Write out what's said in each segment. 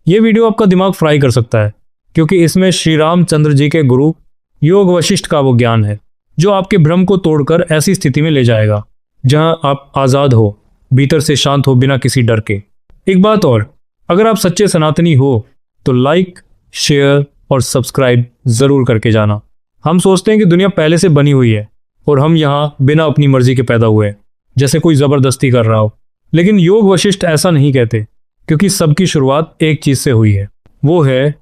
ये वीडियो आपका दिमाग फ्राई कर सकता है, क्योंकि इसमें श्री रामचंद्र जी के गुरु योग वशिष्ठ का वो ज्ञान है जो आपके भ्रम को तोड़कर ऐसी स्थिति में ले जाएगा जहां आप आज़ाद हो, भीतर से शांत हो, बिना किसी डर के। एक बात और, अगर आप सच्चे सनातनी हो तो लाइक, शेयर और सब्सक्राइब ज़रूर करके जाना। हम सोचते हैं कि दुनिया पहले से बनी हुई है और हम यहाँ बिना अपनी मर्जी के पैदा हुए, जैसे कोई ज़बरदस्ती कर रहा हो। लेकिन योग वशिष्ठ ऐसा नहीं कहते, क्योंकि सबकी शुरुआत एक चीज़ से हुई है, वो है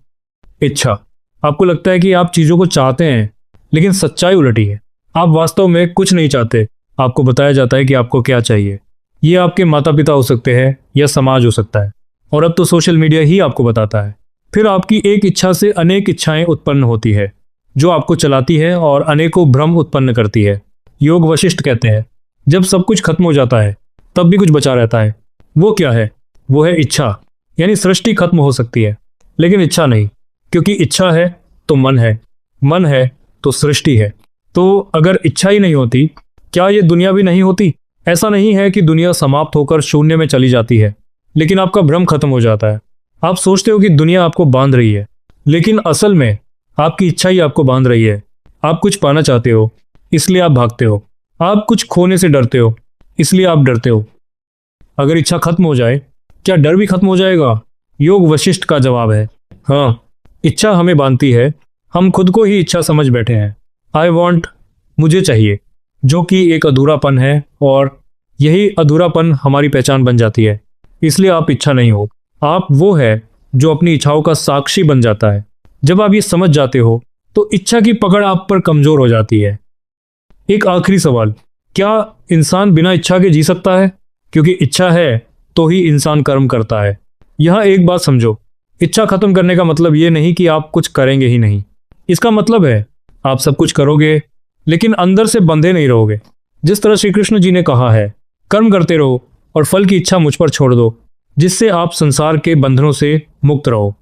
इच्छा। आपको लगता है कि आप चीज़ों को चाहते हैं, लेकिन सच्चाई उलटी है। आप वास्तव में कुछ नहीं चाहते, आपको बताया जाता है कि आपको क्या चाहिए। ये आपके माता पिता हो सकते हैं या समाज हो सकता है, और अब तो सोशल मीडिया ही आपको बताता है। फिर आपकी एक इच्छा से अनेक इच्छाएं उत्पन्न होती है जो आपको चलाती है और अनेकों भ्रम उत्पन्न करती है। योग वशिष्ठ कहते हैं जब सब कुछ खत्म हो जाता है तब भी कुछ बचा रहता है। वो क्या है? वो है इच्छा। यानी सृष्टि खत्म हो सकती है लेकिन इच्छा नहीं, क्योंकि इच्छा है तो मन है, मन है तो सृष्टि है। तो अगर इच्छा ही नहीं होती, क्या ये दुनिया भी नहीं होती? ऐसा नहीं है कि दुनिया समाप्त होकर शून्य में चली जाती है, लेकिन आपका भ्रम खत्म हो जाता है। आप सोचते हो कि दुनिया आपको बांध रही है, लेकिन असल में आपकी इच्छा ही आपको बांध रही है। आप कुछ पाना चाहते हो, इसलिए आप भागते हो। आप कुछ खोने से डरते हो, इसलिए आप डरते हो। अगर इच्छा खत्म हो जाए, क्या डर भी खत्म हो जाएगा? योग वशिष्ठ का जवाब है हाँ, इच्छा हमें बांधती है। हम खुद को ही इच्छा समझ बैठे हैं। आई वॉन्ट, मुझे चाहिए, जो कि एक अधूरापन है, और यही अधूरापन हमारी पहचान बन जाती है। इसलिए आप इच्छा नहीं हो, आप वो है जो अपनी इच्छाओं का साक्षी बन जाता है। जब आप ये समझ जाते हो तो इच्छा की पकड़ आप पर कमजोर हो जाती है। एक आखिरी सवाल, क्या इंसान बिना इच्छा के जी सकता है? क्योंकि इच्छा है तो ही इंसान कर्म करता है। यहाँ एक बात समझो, इच्छा खत्म करने का मतलब ये नहीं कि आप कुछ करेंगे ही नहीं। इसका मतलब है आप सब कुछ करोगे, लेकिन अंदर से बंधे नहीं रहोगे। जिस तरह श्री कृष्ण जी ने कहा है, कर्म करते रहो और फल की इच्छा मुझ पर छोड़ दो, जिससे आप संसार के बंधनों से मुक्त रहो।